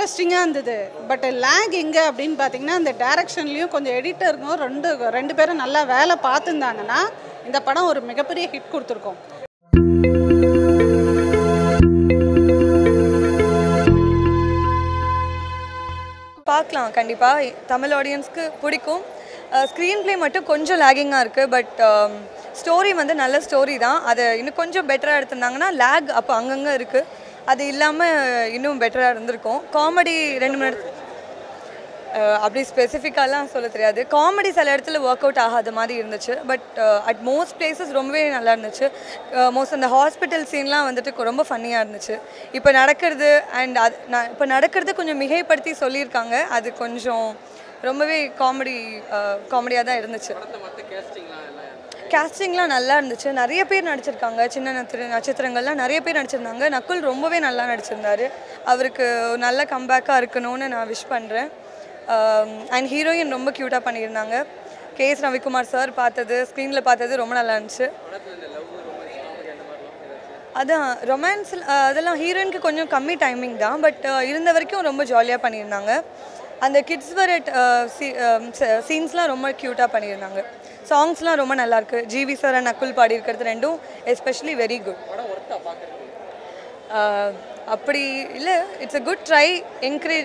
இன்ட்ரெஸ்டிங்காக இருந்தது. பட் லேக் எங்கே அப்படின்னு பார்த்தீங்கன்னா, அந்த டைரக்ஷன்லேயும் கொஞ்சம் எடிட்டருக்கும் ரெண்டு பேரும் நல்லா வேலை பார்த்துருந்தாங்கன்னா இந்த படம் ஒரு மிகப்பெரிய ஹிட் கொடுத்துருக்கோம். பார்க்கலாம் கண்டிப்பாக. தமிழ் ஆடியன்ஸ்க்கு பிடிக்கும். ஸ்க்ரீன் ப்ளே மட்டும் கொஞ்சம் லேகிங்காக இருக்குது. பட் ஸ்டோரி வந்து நல்ல ஸ்டோரி தான். அதை இன்னும் கொஞ்சம் பெட்டராக எடுத்திருந்தாங்கன்னா லேக் அப்போ அங்கங்கே இருக்குது. அது இல்லாமல் இன்னும் பெட்டராக இருந்திருக்கும். காமெடி 2 மணி நேரம் அப்படி ஸ்பெசிஃபிக்காலாம் சொல்ல தெரியாது. காமெடி சில இடத்துல ஒர்க் அவுட் ஆகாத மாதிரி இருந்துச்சு. பட் அட் மோஸ்ட் பிளேசஸ் ரொம்பவே நல்லா இருந்துச்சு. மோஸ்ட் அந்த ஹாஸ்பிட்டல் சீன்லாம் வந்துட்டு ரொம்ப ஃபன்னியாக இருந்துச்சு. இப்போ நடக்கிறது இப்போ நடக்கிறது கொஞ்சம் மிகைப்படுத்தி சொல்லியிருக்காங்க. அது கொஞ்சம் ரொம்பவே காமெடியாக தான் இருந்துச்சு. கேஸ்டிங்லாம் நல்லா இருந்துச்சு. நிறைய பேர் நடிச்சிருக்காங்க. சின்ன நட்சத்திரங்கள்லாம் நிறைய பேர் நடிச்சிருந்தாங்க. நக்குல் ரொம்பவே நல்லா நடிச்சிருந்தார். அவருக்கு நல்ல கம்பேக்காக இருக்கணும்னு நான் விஷ் பண்ணுறேன். அண்ட் ஹீரோயின் ரொம்ப க்யூட்டாக பண்ணியிருந்தாங்க. கேஎஸ் ரவிக்குமார் சார் ஸ்க்ரீனில் பார்த்தது ரொம்ப நல்லா இருந்துச்சு. அதான் ரொமான்ஸில் அதெல்லாம் ஹீரோயினுக்கு கொஞ்சம் கம்மி டைமிங் தான். பட் இருந்த வரைக்கும் ரொம்ப ஜாலியாக பண்ணியிருந்தாங்க. அந்த கிட்ஸ் வர சீன்ஸ்லாம் ரொம்ப க்யூட்டாக பண்ணியிருந்தாங்க. சாங்ஸ்லாம் ரொம்ப நல்லாயிருக்கு. ஜிவி சார் அண்ட் நக்குல் பாடியிருக்கிறது ரெண்டும் எஸ்பெஷலி வெரி குட். அப்படி இல்லை, it's a good try.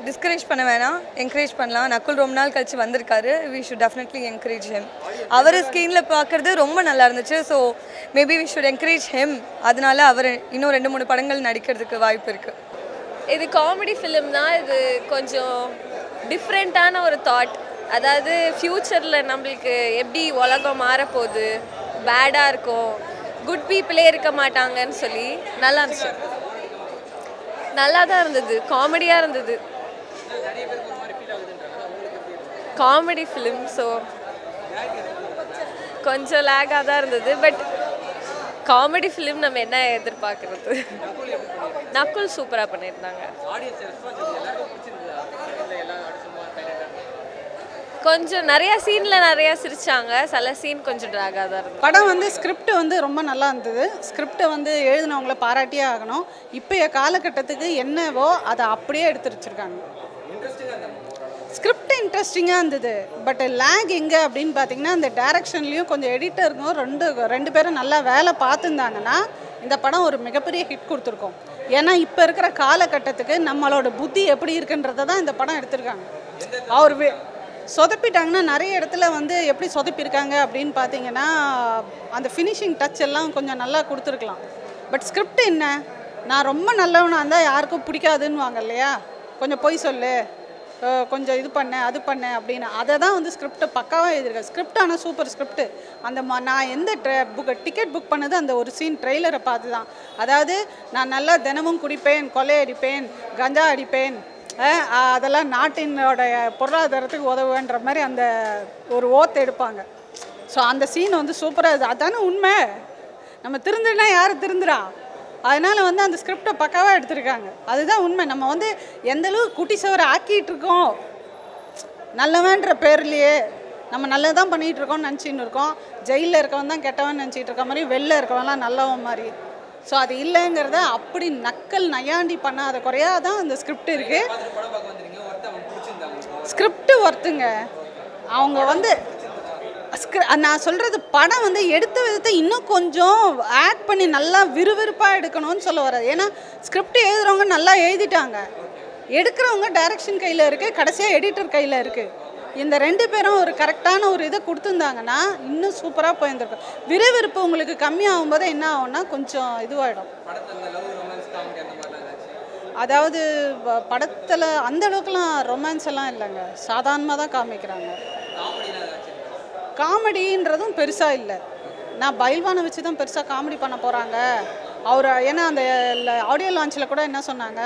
Discourage பண்ண வேணாம், என்கரேஜ் பண்ணலாம். நக்குல் ரொம்ப நாள் கழிச்சு வந்திருக்காரு. We should definitely encourage him. அவர் ஸ்க்ரீனில் பார்க்குறது ரொம்ப நல்லா இருந்துச்சு. So maybe we should encourage him. அதனால அவர் இன்னும் 2-3 படங்கள் நடிக்கிறதுக்கு வாய்ப்பு இருக்குது. இது காமெடி ஃபிலிம் தான். இது கொஞ்சம் டிஃப்ரெண்ட்டான ஒரு தாட். அதாவது ஃப்யூச்சரில் நம்மளுக்கு எப்படி உலகம் மாறப்போகுது, பேடாக இருக்கும், குட் பீப்புளே இருக்க மாட்டாங்கன்னு சொல்லி நல்லா இருந்துச்சு. நல்லா தான் இருந்தது. காமெடியாக இருந்தது. காமெடி ஃபிலிம் ஸோ கொஞ்சம் லேகாக தான் இருந்தது. பட் காமெடி ஃபிலிம் நம்ம என்ன எதிர்பார்க்குறது. நக்குல் சூப்பராக பண்ணியிருந்தாங்க. கொஞ்சம் நிறைய சீனில் நிறையா சிரிச்சாங்க. சில சீன் கொஞ்சம் ட்ராகாக தான் இருந்தது. படம் வந்து ஸ்கிரிப்ட் வந்து ரொம்ப நல்லா இருந்தது. ஸ்கிரிப்டை வந்து எழுதினவங்கள பாராட்டியே ஆகணும். இப்போய காலகட்டத்துக்கு என்னவோ அதை அப்படியே எடுத்து வச்சுருக்காங்க. ஸ்கிரிப்ட் இன்ட்ரெஸ்டிங்காக இருந்தது. பட் லேக் எங்கே அப்படின்னு பார்த்தீங்கன்னா, அந்த டைரக்ஷன்லேயும் கொஞ்சம் எடிட்டருக்கும் ரெண்டு பேரும் நல்லா வேலை பார்த்துருந்தாங்கன்னா இந்த படம் ஒரு மிகப்பெரிய ஹிட் கொடுத்துருக்கோம். ஏன்னா இப்போ இருக்கிற காலகட்டத்துக்கு நம்மளோட புத்தி எப்படி இருக்குன்றதை தான் இந்த படம் எடுத்திருக்காங்க. அவர் சொதப்பிட்டாங்கன்னா நிறைய இடத்துல வந்து எப்படி சொதப்பியிருக்காங்க அப்படின்னு பார்த்தீங்கன்னா, அந்த ஃபினிஷிங் டச் எல்லாம் கொஞ்சம் நல்லா கொடுத்துருக்கலாம். பட் ஸ்கிரிப்ட் என்ன, நான் ரொம்ப நல்லவனாக இருந்தால் யாருக்கும் பிடிக்காதுன்னு வாங்க இல்லையா, கொஞ்சம் பொய் சொல்லு, கொஞ்சம் இது பண்ணேன் அது பண்ணேன் அப்படின்னு அதை தான் வந்து ஸ்கிரிப்டை பக்காவாக எழுதியிருக்கேன். ஸ்கிரிப்ட் ஆனால் சூப்பர் ஸ்கிரிப்ட். நான் எந்த டிக்கெட் புக் பண்ணது அந்த ஒரு சீன் ட்ரெய்லரை பார்த்து தான். அதாவது நான் நல்லா தினமும் குடிப்பேன், கொள்ளையடிப்பேன், கஞ்சா அடிப்பேன், அதெல்லாம் நாட்டினோட பொருளாதாரத்துக்கு உதவுன்ற மாதிரி அந்த ஒரு ஓத்து எடுப்பாங்க. ஸோ அந்த சீன் வந்து சூப்பராக இருக்குது. அதானே உண்மை. நம்ம திருந்துனா யார் திருந்துறா? அதனால் வந்து அந்த ஸ்கிரிப்டை பக்காவாக எடுத்திருக்காங்க. அதுதான் உண்மை. நம்ம வந்து எந்தளவு குட்டி சவரை ஆக்கிட்டு இருக்கோம், நல்லவன்ற பேர்லேயே நம்ம நல்லதான் பண்ணிகிட்டு இருக்கோம்னு நினச்சின்னு இருக்கோம். ஜெயிலில் இருக்கவன் தான் கெட்டவன் நினச்சிட்டு இருக்க மாதிரி, வெளில இருக்கவன்லாம் நல்லவன் மாதிரி. ஸோ அது இல்லைங்கிறத அப்படி நக்கல் நையாண்டி பண்ணாத குறையாக தான் அந்த ஸ்கிரிப்ட் இருக்குது. ஸ்கிரிப்ட் ஒர்த்துங்க. அவங்க வந்து நான் சொல்கிறது படம் வந்து எடுத்த விதத்தை இன்னும் கொஞ்சம் ஆட் பண்ணி நல்லா விறுவிறுப்பாக எடுக்கணும்னு சொல்ல வராது. ஏன்னா ஸ்கிரிப்ட் எழுதுகிறவங்க நல்லா எழுதிட்டாங்க, எடுக்கிறவங்க டைரக்ஷன் கையில் இருக்குது, கடைசியாக எடிட்டர் கையில் இருக்குது. இந்த 2 பேரும் ஒரு கரெக்டான ஒரு இதை கொடுத்துருந்தாங்கன்னா இன்னும் சூப்பராக போயிருந்துருக்கும். விறுவிறுப்பு உங்களுக்கு கம்மியாகும் போது என்ன ஆகும்னா கொஞ்சம் இதுவாகிடும். அதாவது படத்தில் அந்த அளவுக்குலாம் ரொமான்ஸ் எல்லாம் இல்லைங்க, சாதாரணமாக தான் காமிக்கிறாங்க. காமெடின்றதும் பெருசாக இல்லை. நான் பைல்வானை வச்சு தான் பெருசாக காமெடி பண்ண போகிறாங்க அவர். ஏன்னா அந்த ஆடியோ லான்ச்சில் கூட என்ன சொன்னாங்க,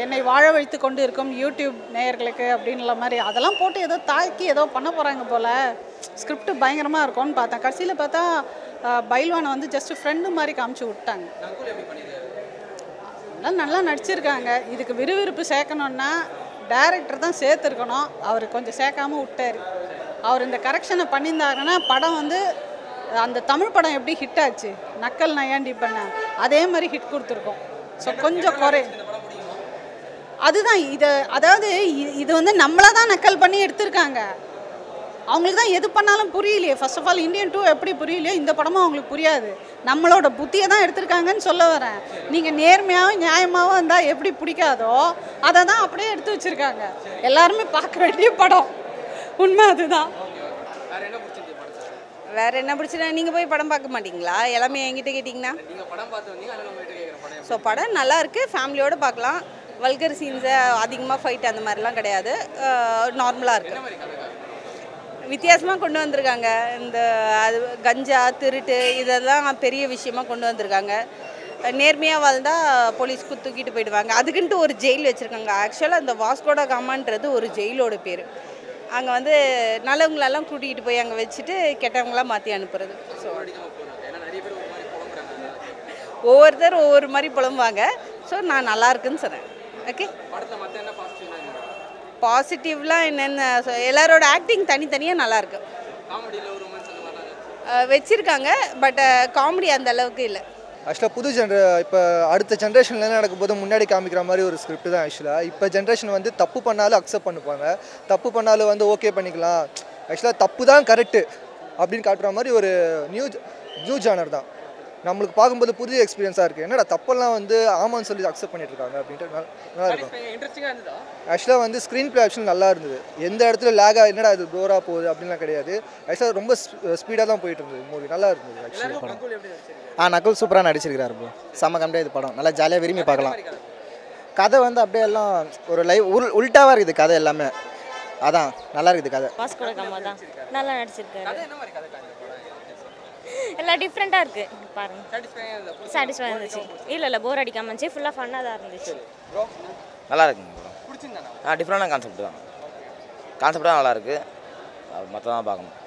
என்னை வாழ வைத்து கொண்டு இருக்கும் யூடியூப் நேயர்களுக்கு அப்படின்ற மாதிரி அதெல்லாம் போட்டு ஏதோ தாக்கி ஏதோ பண்ண போகிறாங்க போல். ஸ்கிரிப்ட் பயங்கரமாக இருக்கும்னு பார்த்தேன். கடைசியில் பார்த்தா பைல்வானை வந்து ஜஸ்ட்டு ஃப்ரெண்டு மாதிரி காமிச்சு விட்டாங்க. அதெல்லாம் நல்லா நடிச்சிருக்காங்க. இதுக்கு விறுவிறுப்பு சேர்க்கணுன்னா டைரக்டர் தான் சேர்த்துருக்கணும். அவர் கொஞ்சம் சேர்க்காமல் விட்டார். அவர் இந்த கரெக்ஷனை பண்ணியிருந்தாருன்னா படம் வந்து அந்த தமிழ் படம் எப்படி ஹிட் ஆச்சு, நக்கல் நையாண்டி பண்ண அதே மாதிரி ஹிட் கொடுத்துருக்கோம். ஸோ கொஞ்சம் குறை அதுதான் இதை அதாவது இது வந்து நம்மளை தான் நக்கல் பண்ணி எடுத்திருக்காங்க. அவங்களுக்கு தான் எது பண்ணாலும் புரியலையே. ஃபர்ஸ்ட் ஆஃப் ஆல் இந்தியன் 2 எப்படி புரியலையோ இந்த படமும் அவங்களுக்கு புரியாது. நம்மளோட புத்தியை தான் எடுத்திருக்காங்கன்னு சொல்ல வரேன். நீங்கள் நேர்மையாகவும் நியாயமாகவும் இருந்தால் எப்படி பிடிக்காதோ அதை தான் அப்படியே எடுத்து வச்சுருக்காங்க. எல்லாருமே பார்க்க வேண்டிய படம். உண்மை அதுதான். வேறு என்ன பிடிச்சினா நீங்கள் போய் படம் பார்க்க மாட்டிங்களா? எல்லாமே என்கிட்ட கேட்டிங்கன்னா ஸோ படம் நல்லா இருக்குது, ஃபேமிலியோடு பார்க்கலாம். வல்கர் சீன்ஸு அதிகமாக ஃபைட் அந்த மாதிரிலாம் கிடையாது, நார்மலாக இருக்குது. வித்தியாசமாக கொண்டு வந்திருக்காங்க. இந்த அது கஞ்சா திருட்டு இதெல்லாம் பெரிய விஷயமாக கொண்டு வந்திருக்காங்க. நேர்மையாக வாழ்ந்தால் போலீஸ்க்கு தூக்கிட்டு போயிடுவாங்க. அதுக்குன்ட்டு ஒரு ஜெயில் வச்சுருக்காங்க. ஆக்சுவலாக இந்த வாஸ்கோட காமான்றது ஒரு ஜெயிலோட பேர். அங்கே வந்து நல்லவங்களெல்லாம் கூட்டிகிட்டு போய் அங்கே வச்சுட்டு கெட்டவங்களாம் மாற்றி அனுப்புறது. ஸோ ஒவ்வொருத்தர் ஒவ்வொரு மாதிரி புலம்புவாங்க. ஸோ நான் நல்லா இருக்குன்னு சொன்னேன். ஓகே, பாசிட்டிவ்லாம் என்னென்ன எல்லாரோட ஆக்டிங் தனித்தனியாக நல்லாயிருக்கு வச்சுருக்காங்க. பட் காமெடி அந்த அளவுக்கு இல்லை. ஆக்சுவலாக இப்போ அடுத்த ஜென்ரேஷனில் என்ன நடக்கும் போது முன்னாடி காமிக்கிற மாதிரி ஒரு ஸ்கிரிப்ட் தான். ஆக்சுவலாக இப்போ ஜென்ரேஷன் வந்து தப்பு பண்ணாலும் அக்செப்ட் பண்ணுவாங்க, தப்பு பண்ணாலும் வந்து ஓகே பண்ணிக்கலாம். ஆக்சுவலாக தப்பு தான் கரெக்டு அப்படின்னு காட்டுற மாதிரி ஒரு நியூ ஜானர் தான். நம்மளுக்கு பார்க்கும்போது புதிய எக்ஸ்பீரியன்ஸாக இருக்குது. என்னடா தப்பெல்லாம் வந்து ஆமான்னு சொல்லி அக்செப்ட் பண்ணிட்டு இருக்காங்க அப்படின்ட்டு நல்லா இருக்கும். ஆக்சுவலாக வந்து ஸ்க்ரீன் ப்ளே ஆக்சுவல் நல்லா இருந்தது. எந்த இடத்துல லேகாக என்னடா இது போராக போகுது அப்படின்லாம் கிடையாது. ஆக்சுவலாக ரொம்ப ஸ்பீடாக தான் போயிட்டு இருந்தது மூவி. நல்லா இருந்தது ஆக்சுவலி படம். நகுல் சூப்பராக நடிச்சிருக்கிறார் ப்ரோ. செம்ம கம்மியாக இது படம் நல்லா ஜாலியாக விரும்பி பார்க்கலாம். கதை வந்து அப்படியே எல்லாம் ஒரு உல்ட்டாவாக இருக்குது கதை எல்லாமே. அதான் நல்லா இருக்குது கதை. வாஸ்கோட காமா தான் நல்லா நடிச்சிருக்காரு. எல்லாம் டிஃப்ரெண்ட்டாக இருக்குது பாருங்க. சாட்டிஸ்ஃபை இருந்துச்சு. இல்லை போர் அடிக்காம இருந்துச்சு. ஃபுல்லாக ஃபன்னாக தான் இருந்துச்சு. நல்லா இருக்குங்க ப்ரோ. டிஃப்ரெண்டான கான்செப்ட் தான். கான்செப்ட் தான் நல்லாயிருக்கு. மற்றதான் பார்க்கணும்.